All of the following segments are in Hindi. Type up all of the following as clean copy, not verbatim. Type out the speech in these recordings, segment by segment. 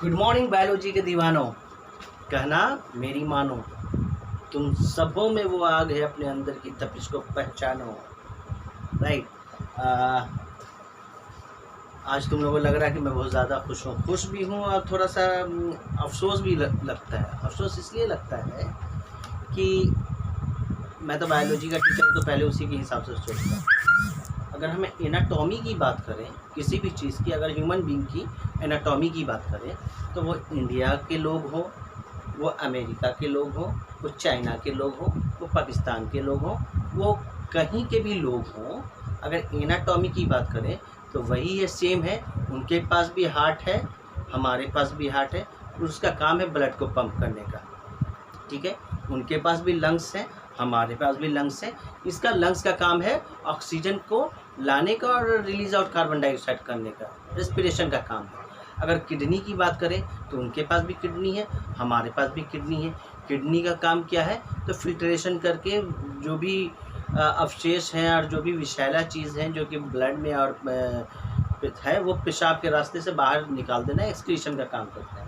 गुड मॉर्निंग बायोलॉजी के दीवानों, कहना मेरी मानो, तुम सबों में वो आग है अपने अंदर की तपिश को पहचानो। राइट। आज तुम लोगों को लग रहा है कि मैं बहुत ज़्यादा खुश भी हूँ और थोड़ा सा अफसोस भी लगता है। अफसोस इसलिए लगता है कि मैं तो बायोलॉजी का टीचर हूँ, तो पहले उसी के हिसाब से सोचता हूँ। अगर हमें एनाटॉमी की बात करें, किसी भी चीज़ की, अगर ह्यूमन बीइंग की एनाटॉमी की बात करें, तो वो इंडिया के लोग हों, वो अमेरिका के लोग हों, वो चाइना के लोग हों, वो पाकिस्तान के लोग हों, वो कहीं के भी लोग हों, अगर एनाटॉमी की बात करें तो वही है, सेम है। उनके पास भी हार्ट है, हमारे पास भी हार्ट है, उसका काम है ब्लड को पंप करने का। ठीक है, उनके पास भी लंग्स हैं, हमारे पास भी लंग्स हैं। इसका लंग्स का काम है ऑक्सीजन को लाने का और रिलीज आउट कार्बन डाइऑक्साइड करने का, रेस्पिरेशन का काम है। अगर किडनी की बात करें तो उनके पास भी किडनी है, हमारे पास भी किडनी है। किडनी का काम क्या है? तो फिल्ट्रेशन करके जो भी अवशेष हैं और जो भी विषैला चीज़ हैं जो कि ब्लड में और है, वो पेशाब के रास्ते से बाहर निकाल देना, एक्सक्रीशन का काम करता है।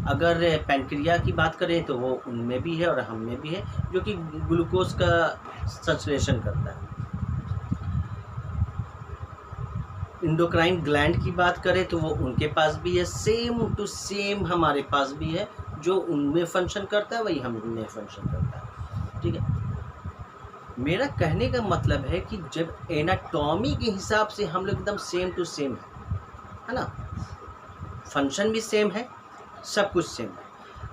अगर पैनक्रिया की बात करें तो वो उनमें भी है और हम में भी है, जो कि ग्लूकोज का संश्लेषण करता है। इंडोक्राइन ग्लैंड की बात करें तो वो उनके पास भी है, सेम टू सेम हमारे पास भी है। जो उनमें फंक्शन करता है वही हम में फंक्शन करता है। ठीक है, मेरा कहने का मतलब है कि जब एनाटॉमी के हिसाब से हम लोग एकदम सेम टू सेम है ना, फंक्शन भी सेम है, सब कुछ सेम है।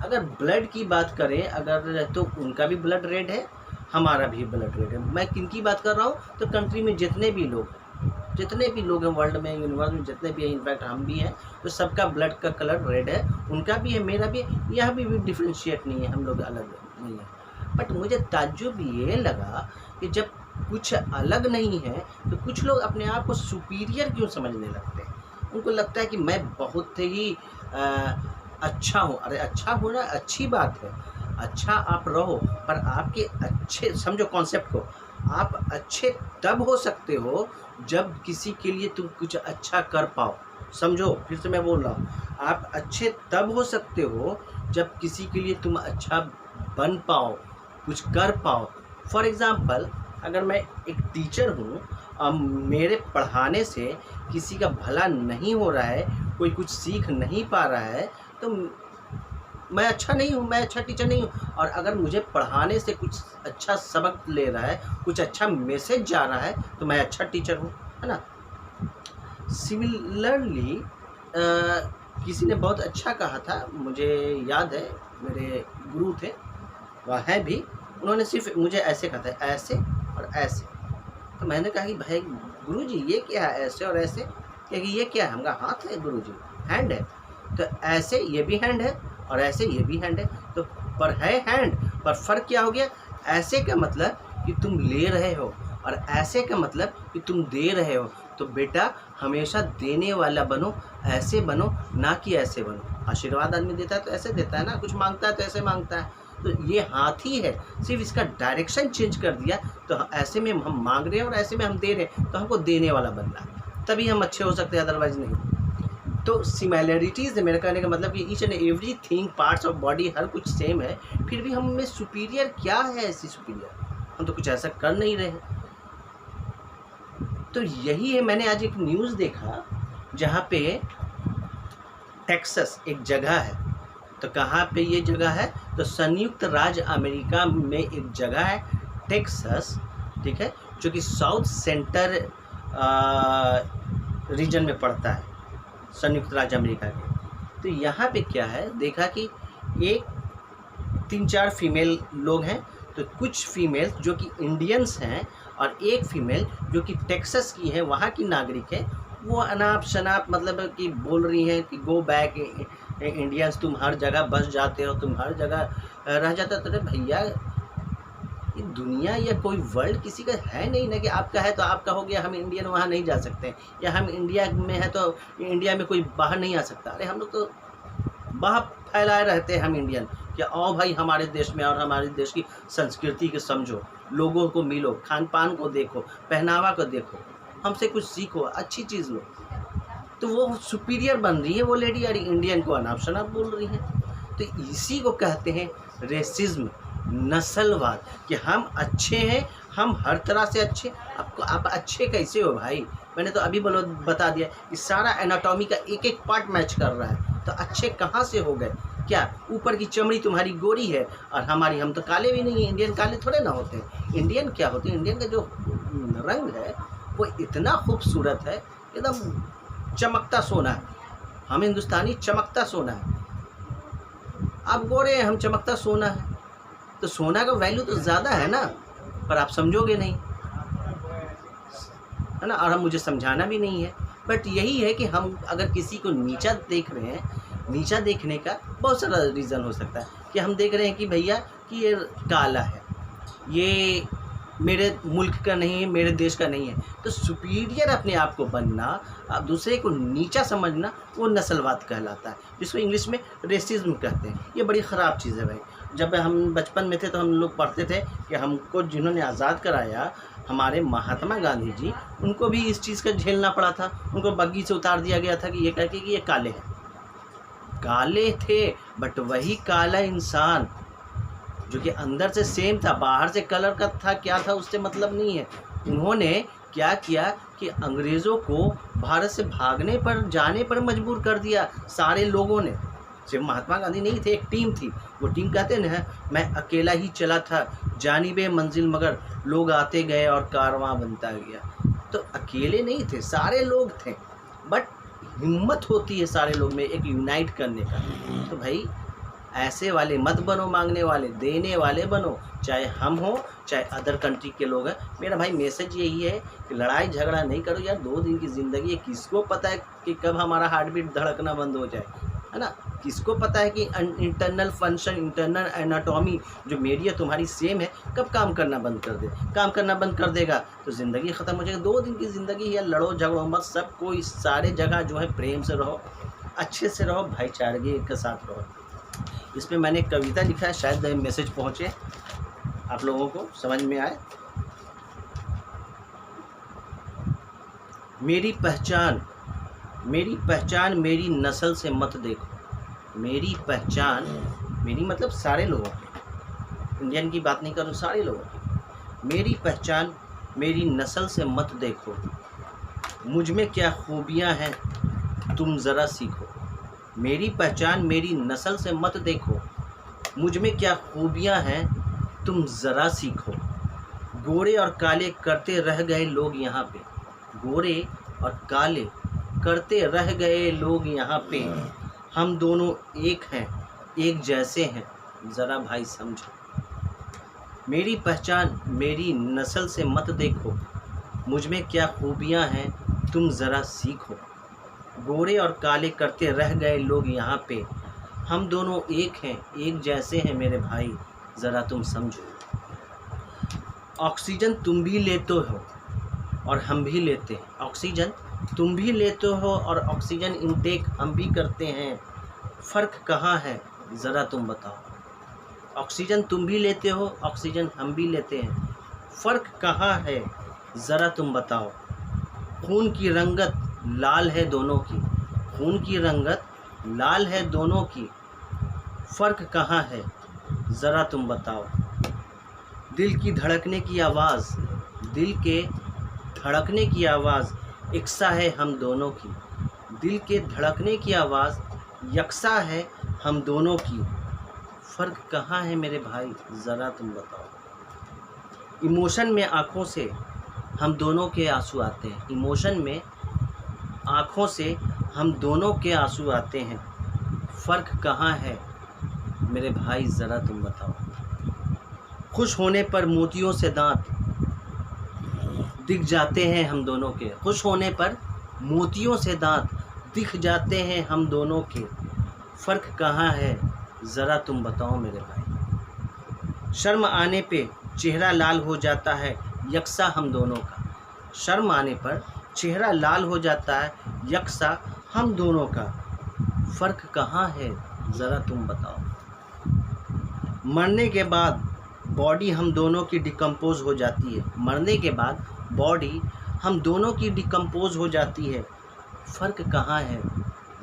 अगर ब्लड की बात करें अगर, तो उनका भी ब्लड रेड है, हमारा भी ब्लड रेड है। मैं किन की बात कर रहा हूँ? तो कंट्री में जितने भी लोग हैं वर्ल्ड में, यूनिवर्स में जितने भी हैं, इनफैक्ट हम भी हैं, तो सबका ब्लड का कलर रेड है। उनका भी है, मेरा भी है, यहाँ भी डिफ्रेंशिएट नहीं है, हम लोग अलग नहीं है। बट मुझे ताज्जुब ये लगा कि जब कुछ अलग नहीं है तो कुछ लोग अपने आप को सुपीरियर क्यों समझने लगते हैं। उनको लगता है कि मैं बहुत ही अच्छा हूँ। अरे अच्छा होना अच्छी बात है, अच्छा आप रहो, पर आपके अच्छे, समझो कॉन्सेप्ट को, आप अच्छे तब हो सकते हो जब किसी के लिए तुम कुछ अच्छा कर पाओ। समझो, फिर से मैं बोल रहा हूँ, आप अच्छे तब हो सकते हो जब किसी के लिए तुम अच्छा बन पाओ, कुछ कर पाओ। फॉर एग्ज़ाम्पल, अगर मैं एक टीचर हूँ और मेरे पढ़ाने से किसी का भला नहीं हो रहा है, कोई कुछ सीख नहीं पा रहा है, तो मैं अच्छा नहीं हूँ, मैं अच्छा टीचर नहीं हूँ। और अगर मुझे पढ़ाने से कुछ अच्छा सबक ले रहा है, कुछ अच्छा मैसेज जा रहा है, तो मैं अच्छा टीचर हूँ, है ना। सिमिलरली किसी ने बहुत अच्छा कहा था, मुझे याद है, मेरे गुरु थे, वह है भी, उन्होंने सिर्फ मुझे ऐसे कहा था, ऐसे और ऐसे। तो मैंने कहा कि भाई गुरुजी ये क्या है, ऐसे और ऐसे? क्योंकि ये क्या है? हम कहा हाथ है गुरुजी, हैंड है। तो ऐसे ये भी हैंड है और ऐसे ये भी हैंड है, तो पर है हैंड, पर फ़र्क क्या हो गया? ऐसे का मतलब कि तुम ले रहे हो और ऐसे का मतलब कि तुम दे रहे हो। तो बेटा हमेशा देने वाला बनो, ऐसे बनो, ना कि ऐसे बनो। आशीर्वाद आदमी देता है तो ऐसे देता है ना, कुछ मांगता है तो ऐसे मांगता है। तो ये हाथ ही है, सिर्फ इसका डायरेक्शन चेंज कर दिया, तो ऐसे में हम मांग रहे हैं और ऐसे में हम दे रहे हैं, तो हमको देने वाला बनना है, तभी हम अच्छे हो सकते हैं, अदरवाइज नहीं। तो सिमिलैरिटीज़ है, मेरे कहने का मतलब कि each and every thing, parts of body हर कुछ सेम है, फिर भी हम में सुपीरियर क्या है? ऐसी सुपीरियर हम तो कुछ ऐसा कर नहीं रहे हैं। तो यही है, मैंने आज एक न्यूज़ देखा जहाँ पे टेक्सास एक जगह है, तो कहाँ पे ये जगह है? तो संयुक्त राज्य अमेरिका में एक जगह है टेक्सास, ठीक है, जो कि साउथ सेंटर रीजन में पड़ता है, संयुक्त राज्य अमेरिका के। तो यहाँ पे क्या है, देखा कि एक 3-4 फीमेल लोग हैं, तो कुछ फीमेल जो कि इंडियंस हैं और एक फीमेल जो कि टेक्सास की है, वहाँ की नागरिक है, वो अनाप शनाप मतलब कि बोल रही हैं कि गो बैक इंडियंस, तुम हर जगह बस जाते हो, तुम हर जगह रह जाते हो। तो भैया ये दुनिया या कोई वर्ल्ड किसी का है नहीं ना कि आपका है तो आपका हो गया, हम इंडियन वहाँ नहीं जा सकते, या हम इंडिया में है तो इंडिया में कोई बाहर नहीं आ सकता। अरे हम लोग तो बाहर फैलाए रहते हैं, हम इंडियन, कि आओ भाई हमारे देश में और हमारे देश की संस्कृति को समझो, लोगों को मिलो, खान पान को देखो, पहनावा को देखो, हमसे कुछ सीखो, अच्छी चीज़ लो। तो वो सुपीरियर बन रही है वो लेडी, और इंडियन को अनाप शनाप बोल रही है। तो इसी को कहते हैं रेसिज्म, नस्लवाद, कि हम अच्छे हैं, हम हर तरह से अच्छे। आपको आप अच्छे कैसे हो भाई? मैंने तो अभी बता दिया कि सारा एनाटॉमी का एक एक पार्ट मैच कर रहा है, तो अच्छे कहाँ से हो गए? क्या ऊपर की चमड़ी तुम्हारी गोरी है और हमारी, हम तो काले भी नहीं हैं। इंडियन काले थोड़े ना होते हैं। इंडियन क्या होते हैं? इंडियन का जो रंग है वो इतना खूबसूरत है, एकदम चमकता सोना है। हम हिंदुस्तानी चमकता सोना है। आप गोरे हैं, हम चमकता सोना है। तो सोना का वैल्यू तो ज़्यादा है ना, पर आप समझोगे नहीं, है ना, और हम मुझे समझाना भी नहीं है। बट यही है कि हम अगर किसी को नीचा देख रहे हैं, नीचा देखने का बहुत सारा रीज़न हो सकता है कि हम देख रहे हैं कि भैया कि ये काला है, ये मेरे मुल्क का नहीं है, मेरे देश का नहीं है। तो सुपीरियर अपने आप को बनना, दूसरे को नीचा समझना, वो नस्लवाद कहलाता है, जिसको इंग्लिश में रेसिज्म कहते हैं। ये बड़ी ख़राब चीज़ है भाई। जब हम बचपन में थे तो हम लोग पढ़ते थे कि हमको जिन्होंने आज़ाद कराया, हमारे महात्मा गांधी जी, उनको भी इस चीज़ का झेलना पड़ा था। उनको बग्गी से उतार दिया गया था कि ये करके कि ये काले हैं। काले थे, बट वही काला इंसान जो कि अंदर से सेम था, बाहर से कलर का था, क्या था उससे मतलब नहीं है। उन्होंने क्या किया कि अंग्रेज़ों को भारत से भागने पर, जाने पर मजबूर कर दिया सारे लोगों ने। सिर्फ महात्मा गांधी नहीं थे, एक टीम थी। वो टीम कहते हैं, मैं अकेला ही चला था जानिबे मंजिल, मगर लोग आते गए और कारवां बनता गया। तो अकेले नहीं थे, सारे लोग थे, बट हिम्मत होती है सारे लोग में एक यूनाइट करने का। तो भाई ऐसे वाले मत बनो, मांगने वाले, देने वाले बनो, चाहे हम हो चाहे अदर कंट्री के लोग हैं। मेरा भाई मैसेज यही है कि लड़ाई झगड़ा नहीं करो यार। 2 दिन की ज़िंदगी है, किसको पता है कि कब हमारा हार्ट बीट धड़कना बंद हो जाए, है ना? किसको पता है कि इंटरनल फंक्शन, इंटरनल एनाटॉमी जो मेरी है तुम्हारी सेम है, कब काम करना बंद कर दे। काम करना बंद कर देगा तो ज़िंदगी ख़त्म हो जाएगी। 2 दिन की ज़िंदगी है, लड़ो झगड़ो मत, सब कोई सारे जगह जो है प्रेम से रहो, अच्छे से रहो, भाईचारे के साथ रहो। इस पर मैंने एक कविता लिखा है, शायद मैसेज पहुँचे आप लोगों को, समझ में आए। मेरी पहचान मेरी नस्ल से मत देखो। मेरी पहचान, मेरी मतलब सारे लोगों की, इंडियन की बात नहीं करूँ, सारे लोगों की। मेरी पहचान मेरी नस्ल से मत देखो, मुझ में क्या खूबियाँ हैं तुम ज़रा सीखो। मेरी पहचान मेरी नस्ल से मत देखो, मुझ में क्या खूबियाँ हैं तुम ज़रा सीखो। गोरे और काले करते रह गए लोग यहाँ पे, गोरे और काले करते रह गए लोग यहाँ पे। हम दोनों एक हैं, एक जैसे हैं, ज़रा भाई समझो। मेरी पहचान मेरी नस्ल से मत देखो, मुझ में क्या खूबियाँ हैं तुम ज़रा सीखो। गोरे और काले करते रह गए लोग यहाँ पे, हम दोनों एक हैं, एक जैसे हैं मेरे भाई, ज़रा तुम समझो। ऑक्सीजन तुम भी लेते हो और हम भी लेते हैं, ऑक्सीजन तुम भी लेते हो और ऑक्सीजन इनटेक हम भी करते हैं। फ़र्क कहाँ है ज़रा तुम बताओ। ऑक्सीजन तुम भी लेते हो, ऑक्सीजन हम भी लेते हैं, फ़र्क कहाँ है ज़रा तुम बताओ। खून की रंगत लाल है दोनों की, खून की रंगत लाल है दोनों की, फ़र्क कहाँ है ज़रा तुम बताओ। दिल की धड़कने की आवाज़, दिल के धड़कने की आवाज़ यकसा है हम दोनों की। दिल के धड़कने की आवाज़ यकसा है हम दोनों की, फ़र्क कहाँ है मेरे भाई ज़रा तुम बताओ। इमोशन में आँखों से हम दोनों के आंसू आते हैं, इमोशन में आँखों से हम दोनों के आंसू आते हैं, फ़र्क कहाँ है मेरे भाई ज़रा तुम बताओ। खुश होने पर मोतियों से दांत दिख जाते हैं हम दोनों के, खुश होने पर मोतियों से दांत दिख जाते हैं हम दोनों के, फ़र्क कहाँ है ज़रा तुम बताओ मेरे भाई। शर्म आने पे चेहरा लाल हो जाता है यकसा हम दोनों का, शर्म आने पर चेहरा लाल हो जाता है यकसा हम दोनों का, फ़र्क कहाँ है ज़रा तुम बताओ। मरने के बाद बॉडी हम दोनों की डिकम्पोज हो जाती है, मरने के बाद बॉडी हम दोनों की डिकम्पोज हो जाती है, फ़र्क कहाँ है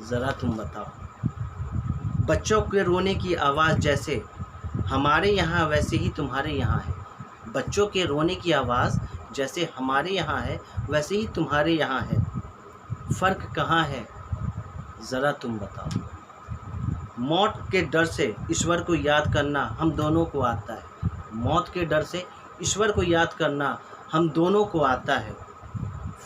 ज़रा तुम बताओ। बच्चों के रोने की आवाज़ जैसे हमारे यहाँ वैसे ही तुम्हारे यहाँ है। बच्चों के रोने की आवाज़ जैसे हमारे यहाँ है वैसे ही तुम्हारे यहाँ है। फ़र्क कहाँ है ज़रा तुम बताओ। मौत के डर से ईश्वर को याद करना हम दोनों को आता है। मौत के डर से ईश्वर को याद करना हम दोनों को आता है।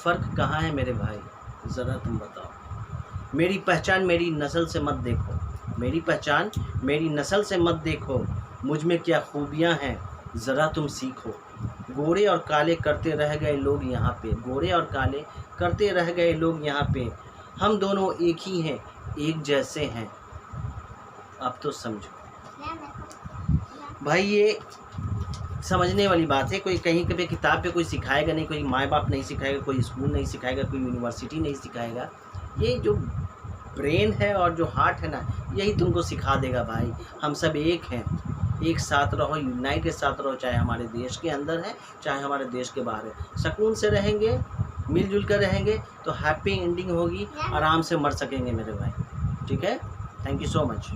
फ़र्क कहाँ है मेरे भाई ज़रा तुम बताओ। मेरी पहचान मेरी नस्ल से मत देखो। मेरी पहचान मेरी नस्ल से मत देखो। मुझ में क्या खूबियाँ हैं ज़रा तुम सीखो। गोरे और काले करते रह गए लोग यहाँ पे। गोरे और काले करते रह गए लोग यहाँ पे। हम दोनों एक ही हैं, एक जैसे हैं। अब तो समझो भाई, ये समझने वाली बात है। कोई कहीं कभी किताब पे कोई सिखाएगा नहीं, कोई माँ बाप नहीं सिखाएगा, कोई स्कूल नहीं सिखाएगा, कोई यूनिवर्सिटी नहीं सिखाएगा। ये जो ब्रेन है और जो हार्ट है ना, यही तुमको सिखा देगा भाई। हम सब एक हैं, एक साथ रहो, यूनाइटेड साथ रहो, चाहे हमारे देश के अंदर है चाहे हमारे देश के बाहर है। सुकून से रहेंगे, मिलजुल कर रहेंगे तो हैप्पी एंडिंग होगी, आराम से मर सकेंगे मेरे भाई। ठीक है, थैंक यू सो मच।